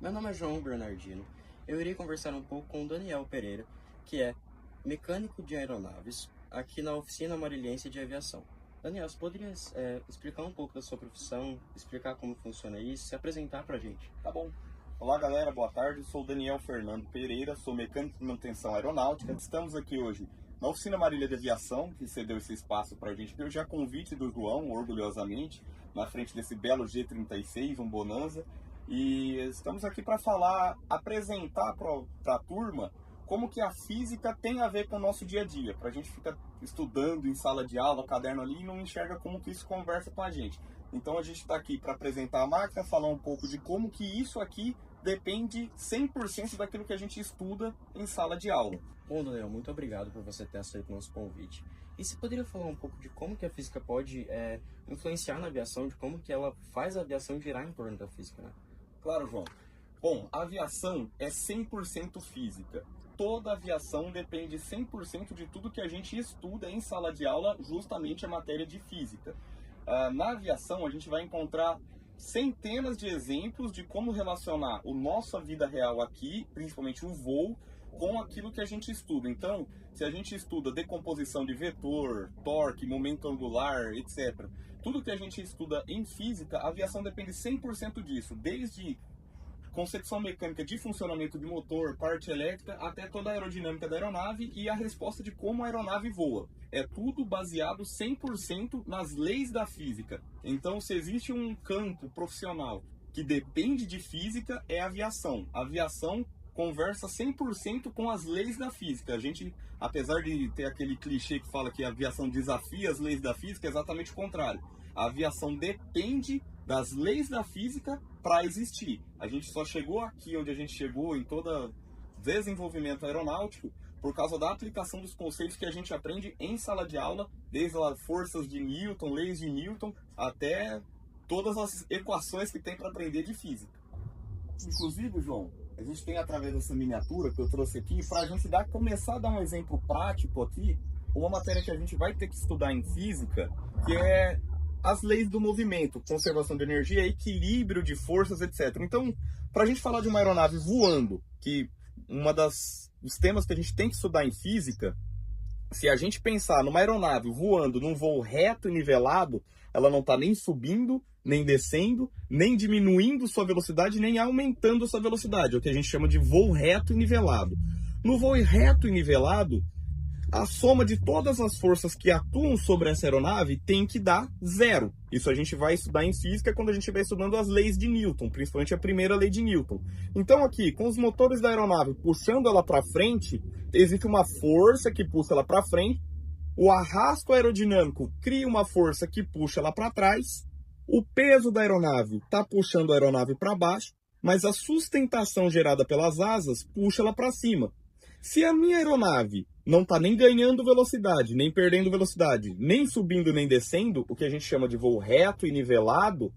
Meu nome é João Bernardino. Eu irei conversar um pouco com o Daniel Pereira, que é mecânico de aeronaves aqui na Oficina Marilhense de Aviação. Daniel, você poderia explicar um pouco da sua profissão, explicar como funciona isso, se apresentar pra gente? Tá bom. Olá galera, boa tarde. Sou o Daniel Fernando Pereira, sou mecânico de manutenção aeronáutica. Estamos aqui hoje na Oficina Marília de Aviação, que cedeu esse espaço para a gente. Deu já convite do João, orgulhosamente, na frente desse belo G36, um Bonanza. E estamos aqui para apresentar para a turma como que a física tem a ver com o nosso dia a dia. Para a gente ficar estudando em sala de aula, caderno ali, e não enxerga como que isso conversa com a gente. Então a gente está aqui para apresentar a máquina, falar um pouco de como que isso aqui depende 100% daquilo que a gente estuda em sala de aula. Bom, Daniel, muito obrigado por você ter aceito o nosso convite. E você poderia falar um pouco de como que a física pode influenciar na aviação, de como que ela faz a aviação girar em torno da física, né? Claro, João. Bom, a aviação é 100% física. Toda aviação depende 100% de tudo que a gente estuda em sala de aula, justamente a matéria de física. Na aviação, a gente vai encontrar centenas de exemplos de como relacionar a nossa vida real aqui, principalmente o voo, com aquilo que a gente estuda. Então, se a gente estuda decomposição de vetor, torque, momento angular, etc., tudo que a gente estuda em física, a aviação depende 100% disso, desde concepção mecânica de funcionamento de motor, parte elétrica, até toda a aerodinâmica da aeronave e a resposta de como a aeronave voa. É tudo baseado 100% nas leis da física. Então, se existe um campo profissional que depende de física, é a aviação. A aviação conversa 100% com as leis da física. A gente, apesar de ter aquele clichê que fala que a aviação desafia as leis da física, é exatamente o contrário. A aviação depende das leis da física para existir. A gente só chegou aqui onde a gente chegou em todo desenvolvimento aeronáutico por causa da aplicação dos conceitos que a gente aprende em sala de aula, desde as forças de Newton, leis de Newton, até todas as equações que tem para aprender de física. Inclusive, João, a gente tem através dessa miniatura que eu trouxe aqui, para a gente começar a dar um exemplo prático aqui, uma matéria que a gente vai ter que estudar em física, que é as leis do movimento, conservação de energia, equilíbrio de forças, etc. Então, para a gente falar de uma aeronave voando, que dos temas que a gente tem que estudar em física, se a gente pensar numa aeronave voando num voo reto e nivelado, ela não está nem subindo, nem descendo, nem diminuindo sua velocidade, nem aumentando sua velocidade, é o que a gente chama de voo reto e nivelado. No voo reto e nivelado, a soma de todas as forças que atuam sobre essa aeronave tem que dar zero. Isso a gente vai estudar em física quando a gente estiver estudando as leis de Newton, principalmente a primeira lei de Newton. Então aqui, com os motores da aeronave puxando ela para frente, existe uma força que puxa ela para frente, o arrasto aerodinâmico cria uma força que puxa ela para trás, o peso da aeronave está puxando a aeronave para baixo, mas a sustentação gerada pelas asas puxa ela para cima. Se a minha aeronave não está nem ganhando velocidade, nem perdendo velocidade, nem subindo nem descendo, o que a gente chama de voo reto e nivelado,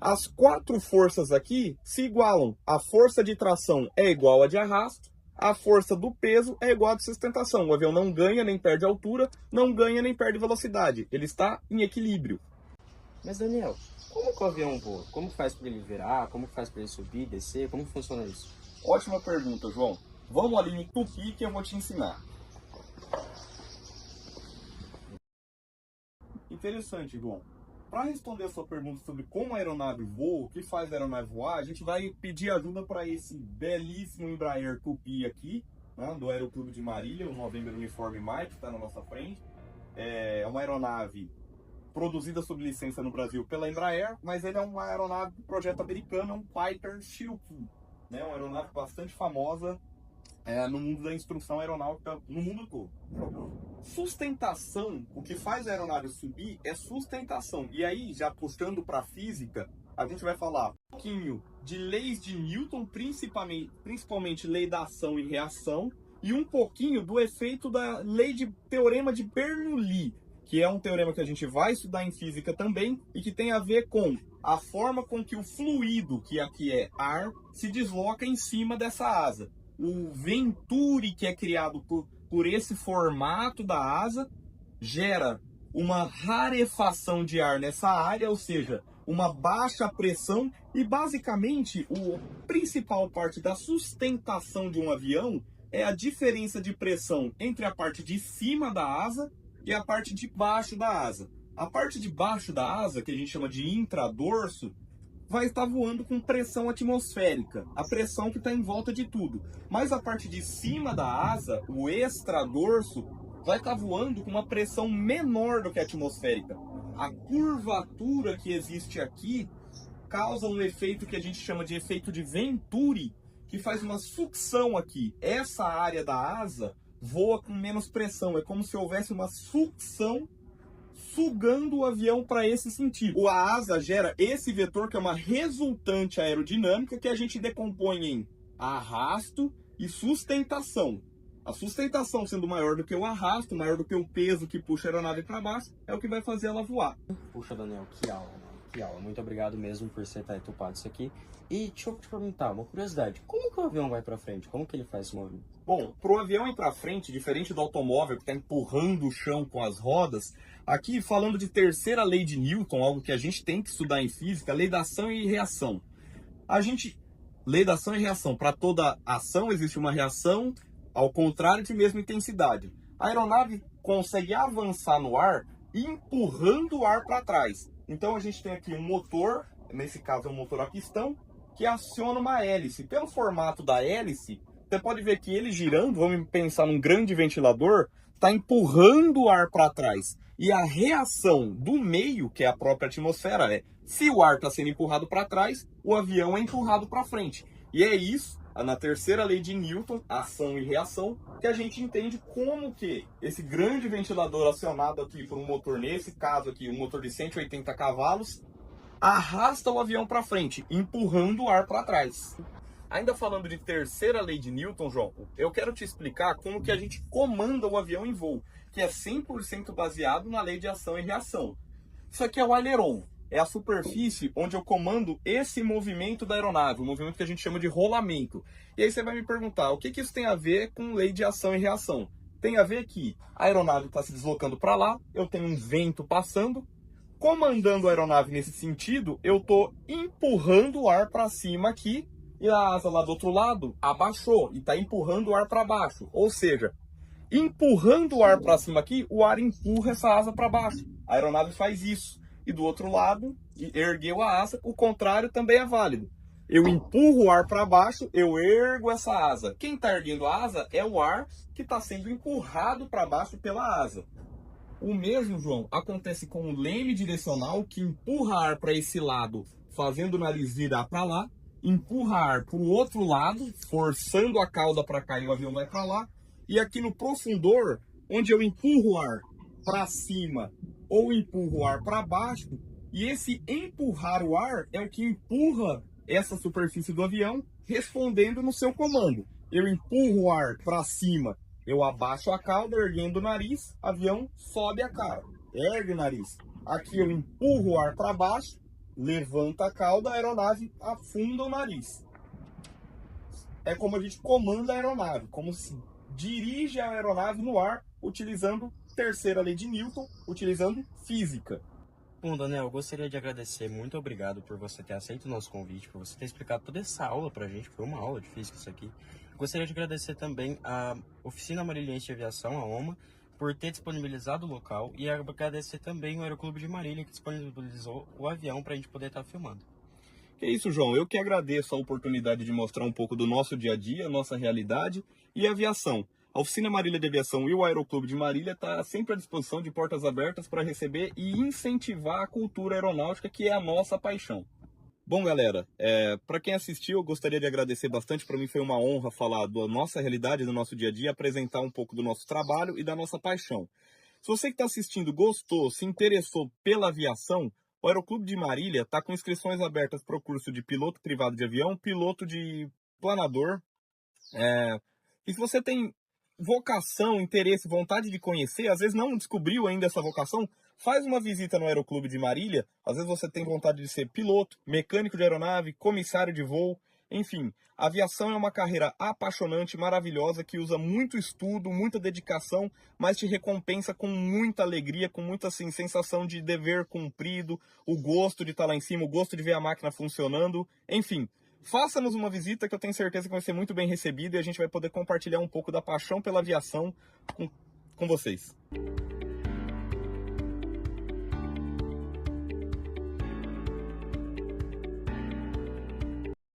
as quatro forças aqui se igualam. A força de tração é igual a de arrasto, a força do peso é igual a de sustentação. O avião não ganha nem perde altura, não ganha nem perde velocidade. Ele está em equilíbrio. Mas, Daniel, como que o avião voa? Como faz para ele virar? Como faz para ele subir, descer? Como funciona isso? Ótima pergunta, João. Vamos ali no Tupi que eu vou te ensinar. Interessante, João. Para responder a sua pergunta sobre como a aeronave voa, o que faz a aeronave voar, a gente vai pedir ajuda para esse belíssimo Embraer Tupi aqui, né, do Aeroclube de Marília, o November Uniforme Mike, que está na nossa frente. É uma aeronave produzida sob licença no Brasil pela Embraer, mas ele é uma aeronave do projeto americano, um Piper Cherokee, né, uma aeronave bastante famosa no mundo da instrução aeronáutica, no mundo todo. Sustentação, o que faz a aeronave subir é sustentação. E aí, já puxando para a física, a gente vai falar um pouquinho de leis de Newton, principalmente lei da ação e reação, e um pouquinho do efeito da lei de teorema de Bernoulli, que é um teorema que a gente vai estudar em física também, e que tem a ver com a forma com que o fluido, que aqui é ar, se desloca em cima dessa asa. O Venturi, que é criado por esse formato da asa, gera uma rarefação de ar nessa área, ou seja, uma baixa pressão e basicamente a principal parte da sustentação de um avião é a diferença de pressão entre a parte de cima da asa e a parte de baixo da asa. A parte de baixo da asa, que a gente chama de intradorso, vai estar voando com pressão atmosférica, a pressão que está em volta de tudo. Mas a parte de cima da asa, o extradorso, vai estar voando com uma pressão menor do que a atmosférica. A curvatura que existe aqui causa um efeito que a gente chama de efeito de Venturi, que faz uma sucção aqui. Essa área da asa voa com menos pressão, é como se houvesse uma sucção sugando o avião para esse sentido. A asa gera esse vetor que é uma resultante aerodinâmica que a gente decompõe em arrasto e sustentação. A sustentação sendo maior do que o arrasto, maior do que o peso que puxa a aeronave para baixo, é o que vai fazer ela voar. Puxa, Daniel, que aula, mano. Que aula. Muito obrigado mesmo por você estar topado isso aqui. E deixa eu te perguntar, uma curiosidade. Como que o avião vai para frente? Como que ele faz esse movimento? Bom, para o avião ir para frente, diferente do automóvel que está empurrando o chão com as rodas, aqui falando de terceira lei de Newton, algo que a gente tem que estudar em física, lei da ação e reação. Lei da ação e reação. Para toda ação existe uma reação ao contrário de mesma intensidade. A aeronave consegue avançar no ar empurrando o ar para trás. Então a gente tem aqui um motor, nesse caso é um motor a pistão, que aciona uma hélice. Pelo formato da hélice, você pode ver que ele girando, vamos pensar num grande ventilador, está empurrando o ar para trás. E a reação do meio, que é a própria atmosfera, é se o ar está sendo empurrado para trás, o avião é empurrado para frente. E é isso, na terceira lei de Newton, ação e reação, que a gente entende como que esse grande ventilador acionado aqui por um motor, nesse caso aqui, um motor de 180 cavalos, arrasta o avião para frente, empurrando o ar para trás. Ainda falando de terceira lei de Newton, João, eu quero te explicar como que a gente comanda o avião em voo, que é 100% baseado na lei de ação e reação. Isso aqui é o aileron, é a superfície onde eu comando esse movimento da aeronave, o movimento que a gente chama de rolamento. E aí você vai me perguntar, o que que isso tem a ver com lei de ação e reação? Tem a ver que a aeronave está se deslocando para lá, eu tenho um vento passando, comandando a aeronave nesse sentido, eu estou empurrando o ar para cima aqui, e a asa lá do outro lado abaixou e está empurrando o ar para baixo. Ou seja, empurrando o ar para cima aqui, o ar empurra essa asa para baixo. A aeronave faz isso. E do outro lado, ergueu a asa, o contrário também é válido. Eu empurro o ar para baixo, eu ergo essa asa. Quem está erguendo a asa é o ar que está sendo empurrado para baixo pela asa. O mesmo, João, acontece com o leme direcional, que empurra ar para esse lado, fazendo o nariz virar para lá, empurra ar para o outro lado, forçando a cauda para cá e o avião vai para lá. E aqui no profundor, onde eu empurro o ar para cima ou empurro o ar para baixo, e esse empurrar o ar é o que empurra essa superfície do avião, respondendo no seu comando. Eu empurro o ar para cima, eu abaixo a cauda, erguendo o nariz, avião sobe a cara, ergue o nariz. Aqui eu empurro o ar para baixo, levanta a cauda, a aeronave afunda o nariz. É como a gente comanda a aeronave, como se dirige a aeronave no ar, utilizando terceira lei de Newton, utilizando física. Bom, Daniel, eu gostaria de agradecer, muito obrigado por você ter aceito o nosso convite, por você ter explicado toda essa aula pra gente, foi uma aula de física isso aqui. Gostaria de agradecer também a Oficina Marilhense de Aviação, a OMA, por ter disponibilizado o local, e agradecer também o Aeroclube de Marília, que disponibilizou o avião pra gente poder estar filmando. Que isso, João, eu que agradeço a oportunidade de mostrar um pouco do nosso dia a dia, nossa realidade e aviação. A Oficina Marília de Aviação e o Aeroclube de Marília está sempre à disposição, de portas abertas, para receber e incentivar a cultura aeronáutica, que é a nossa paixão. Bom, galera, para quem assistiu, eu gostaria de agradecer bastante. Para mim foi uma honra falar da nossa realidade, do nosso dia a dia, apresentar um pouco do nosso trabalho e da nossa paixão. Se você que está assistindo gostou, se interessou pela aviação, o Aeroclube de Marília está com inscrições abertas para o curso de piloto privado de avião, piloto de planador. E se você tem vocação, interesse, vontade de conhecer, às vezes não descobriu ainda essa vocação, faz uma visita no Aeroclube de Marília. Às vezes você tem vontade de ser piloto, mecânico de aeronave, comissário de voo, Enfim, a aviação é uma carreira apaixonante, maravilhosa, que usa muito estudo, muita dedicação, mas te recompensa com muita alegria, com muita assim, sensação de dever cumprido, o gosto de estar lá em cima, o gosto de ver a máquina funcionando. Enfim, faça-nos uma visita que eu tenho certeza que vai ser muito bem recebido e a gente vai poder compartilhar um pouco da paixão pela aviação com vocês.